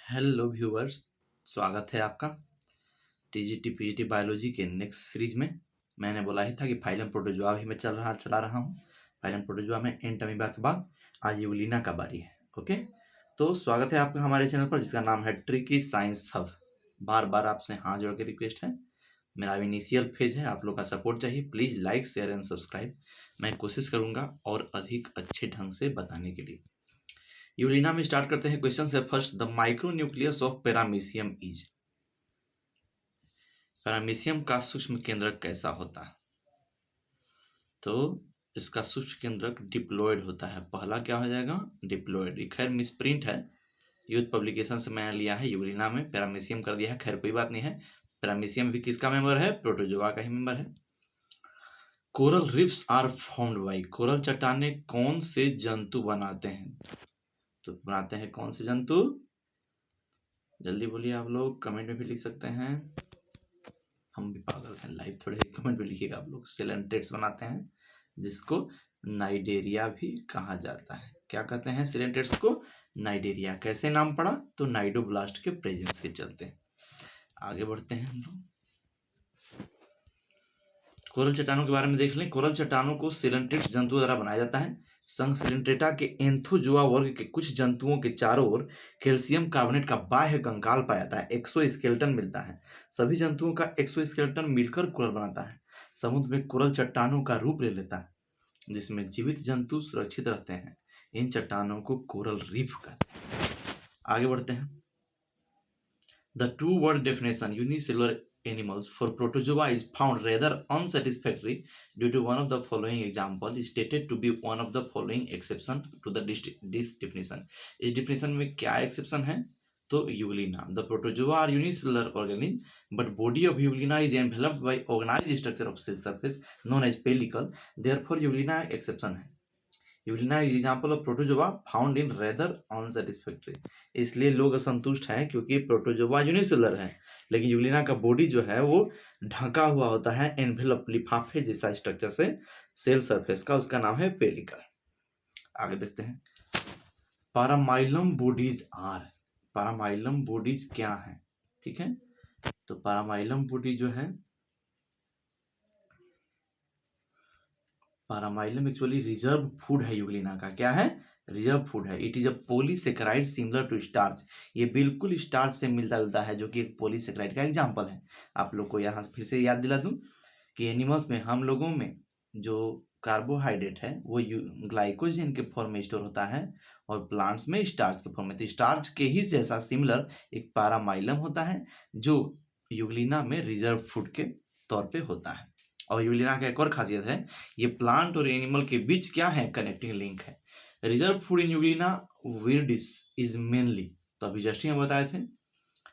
Hello viewers, स्वागत है आपका टीजीटी पीजीटी बायोलॉजी के नेक्स्ट सीरीज में। मैंने बोला ही था कि फाइलम प्रोटोजोआ भी मैं चला रहा हूँ। फाइलम प्रोटोजोआ में एंट अमीबा के बाद आज यूग्लिना का बारी है। ओके, तो स्वागत है आपका हमारे चैनल पर जिसका नाम है ट्रिकी साइंस हब। बार बार आपसे हाथ जोड़ के रिक्वेस्ट है, मेरा इनिशियल फेज है, आप लोग का सपोर्ट चाहिए। Please like share and subscribe. मैं कोशिश करूँगा और अधिक अच्छे ढंग से बताने के लिए। यूलिना में स्टार्ट करते हैं क्वेश्चन से। First, the micro nucleus of paramecium is. Paramecium का सूक्ष्म केंद्रक कैसा होता है? तो इसका सूक्ष्म केंद्रक डिप्लॉयड होता है। पहला क्या हो जाएगा? डिप्लॉयड। खैर मिसप्रिंट है, यूथ पब्लिकेशन से मैंने लिया है, यूलिना में पैरामीशियम कर दिया है। खैर कोई बात नहीं है, पैरामीशियम भी किसका मेंबर है? प्रोटोजोआ का ही मेंबर है। Coral reefs are formed by. Coral चट्टाने कौन से जंतु बनाते हैं? तो बनाते हैं कौन से जंतु? जल्दी बोलिए, आप लोग कमेंट में भी लिख सकते हैं। हम भी पागल हैं, लाइव थोड़े कमेंट में लिखिएगा आप लोग। सिलेंट्रेट्स बनाते हैं जिसको नाइडेरिया भी कहा जाता है। क्या कहते हैं सिलेंट्रेट्स को? नाइडेरिया। कैसे नाम पड़ा? तो नाइडोब्लास्ट के प्रेजेंस के चलते। आगे बढ़ते हैं हम लोग, कोरल चट्टानों के बारे में देख लें। कोरल चट्टानों को सिलेंट्रेट्स जंतुओं द्वारा बनाया जाता है। संघ सिलेंट्रेटा के एंथोजोआ वर्ग के कुछ जंतुओं के चारों ओर कैल्शियम कार्बोनेट का बाह्य कंकाल पाया जाता है। एक्सोस्केलेटन मिलता है। सभी जंतुओं का एक्सोस्केलेटन मिलकर कोरल बनाता है। समुद्र में कोरल चट्टानों का रूप ले लेता है जिसमें जीवित जंतु सुरक्षित रहते हैं। इन चट्टानों को कोरल रीफ कहते हैं। आगे बढ़ते हैं। The two-word definition unicellular animals for protozoa is found rather unsatisfactory due to one of the following example is stated to be one of the following exception to this definition. इस definition में क्या exception है? तो Euglena. The protozoa are unicellular organism, but body of Euglena is enveloped by organized structure of cell surface known as pellicle. Therefore euglena exception है। Euglena is example of protozoa found in rather unsatisfactory. इसलिए लोग असंतुष्ट हैं क्योंकि protozoa unicellular है, लेकिन यूलिना का body जो है वो ढका हुआ होता है एनवेलप, लिफाफे जैसा स्ट्रक्चर से सेल सरफेस का। उसका नाम है पेलिकल। आगे देखते हैं। Paramylum bodies are. Paramylum bodies क्या है? ठीक है, तो पैरामाइलम बॉडी जो है, पैरामाइलम एक्चुअली रिजर्व फूड है यूग्लिना का। क्या है? रिजर्व फूड है। It is a polysaccharide similar to starch. ये बिल्कुल स्टार्च से मिलता जुलता है, जो कि एक पॉलीसेकेराइड का एग्जांपल है। आप लोग को यहाँ फिर से याद दिला दूं कि एनिमल्स में, हम लोगों में जो कार्बोहाइड्रेट है वो ग्लाइकोजन के फॉर्म में स्टोर होता है और प्लांट्स में स्टार्च के फॉर्म में। तो स्टार्च के ही जैसा सिमिलर एक पैरामाइलम होता है जो यूग्लिना में रिजर्व फूड के तौर पे होता है। और यूग्लिना का एक और खासियत है, ये प्लांट और एनिमल के बीच क्या है? कनेक्टिंग लिंक है। Reserve food in euglena viridis is mainly, तो अभी जस्ट ही हम बताए थे,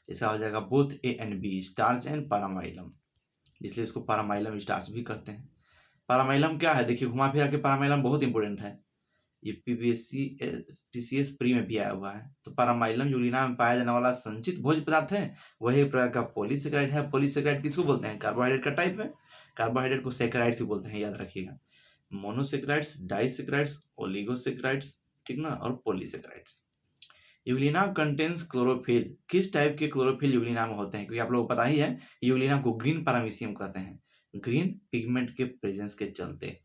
इसका हो जाएगा both A and B, starch and paramylum, इसलिए इसको पैरामाइलम स्टार्च भी कहते हैं। पैरामाइलम क्या है? देखिए, घुमा फिरा के पैरामाइलम बहुत इंपॉर्टेंट है। ये पीबीएससी टीसीएस प्री में भी आया हुआ है। तो पैरामाइलम यूग्लिना में पाया जाने वाला संचित भोज्य पदार्थ है। वही एक प्रकार का पॉलीसेकेराइड है। पॉलीसेकेराइड किसको बोलते हैं? कार्बोहाइड्रेट का टाइप है। कार्बोहाइड्रेट को सेकेराइड्स भी बोलते हैं, याद रखिएगा। मोनोसेकेराइड्स, डाइसेकेराइड्स, ओलिगोसेकेराइड्स, ठीक ना, और पॉलीसेकेराइड्स। Euglena contains chlorophyll. किस टाइप के क्लोरोफिल यूग्लिना में होते हैं? क्योंकि आप लोगों को पता ही है यूग्लिना को ग्रीन पैरामीशियम कहते हैं, ग्रीन पिगमेंट के प्रेजेंस के चलते।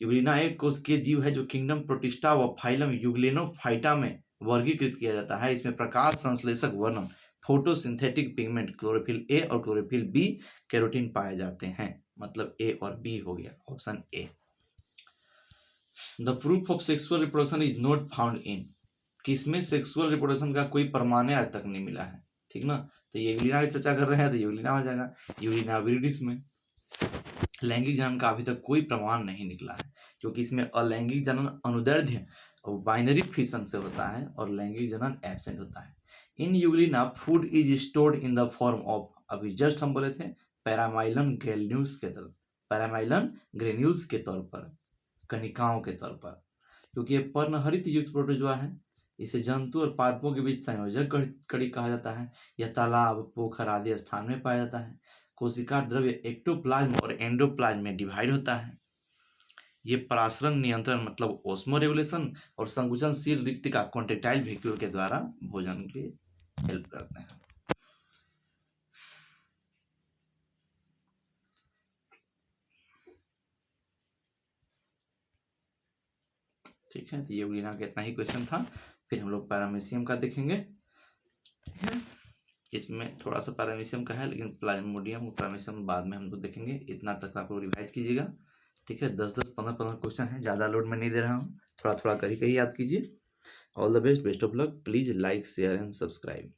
यूग्लिना एक कोशिकीय जीव है जो किंगडम प्रोटिस्टा व फाइलम यूग्लेनोफाइटा में वर्गीकृत किया जाता है। इसमें प्रकाश संश्लेषक वर्णन, फोटोसिंथेटिक पिगमेंट क्लोरोफिल ए और क्लोरोफिल बी, कैरोटीन पाए जाते हैं। मतलब ए और बी हो गया option A. The proof of sexual reproduction is not found in. किसमें सेक्सुअल रिप्रोडक्शन का कोई प्रमाण आज तक नहीं मिला है, ठीक ना। तो यूग्लिना की चर्चा कर रहे हैं तो यूग्लिना हो जाएगा। यूग्लिना विरिडिस में लैंगिक जनन का अभी तक कोई प्रमाण नहीं निकला है, क्योंकि इसमें अलैंगिक जनन अनुदैर्ध्य और बाइनरी फिशन से होता है और लैंगिक जनन एब्सेंट होता है। In euglena food is stored in the form of, अभी जस्ट हम बोले थे, पैरामाइलन ग्रेन्यूल्स के तौर, पैरामाइलन ग्रेन्यूल्स के तौर पर, कणिकाओं के तौर पर। क्योंकि ये पर्णहरित युक्त प्रोटोजोआ है, इसे जंतु और पादपों के बीच संयोजक कड़ी कहा जाता है। यह तालाब, पोखर आदि स्थान में पाया जाता है। कोशिका द्रव्य एक्टोप्लाज्म और एंडोप्लाज्म में डिवाइड होता है। ये परासरण नियंत्रण मतलब ऑस्मो रेगुलेशन और संकुचनशील रिक्तिका कॉन्ट्रेक्टाइल वैक्यूल के द्वारा भोजन के हेल्प करते हैं। ठीक है, तो ये यूग्लिना का इतना ही क्वेश्चन था। फिर हम लोग पैरामीशियम का देखेंगे। ठीक है, इसमें थोड़ा सा पैरामीशियम का है, लेकिन प्लाज्मोडियम और पैरामीशियम बाद में हम लोग देखेंगे। इतना तक आप लोग रिवाइज कीजिएगा। ठीक है, 10-10, 15-15 क्वेश्चन है, ज़्यादा लोड में नहीं दे रहा हूँ, थोड़ा थोड़ा कर ही याद कीजिए। All the best, best of luck. Please like, share and subscribe.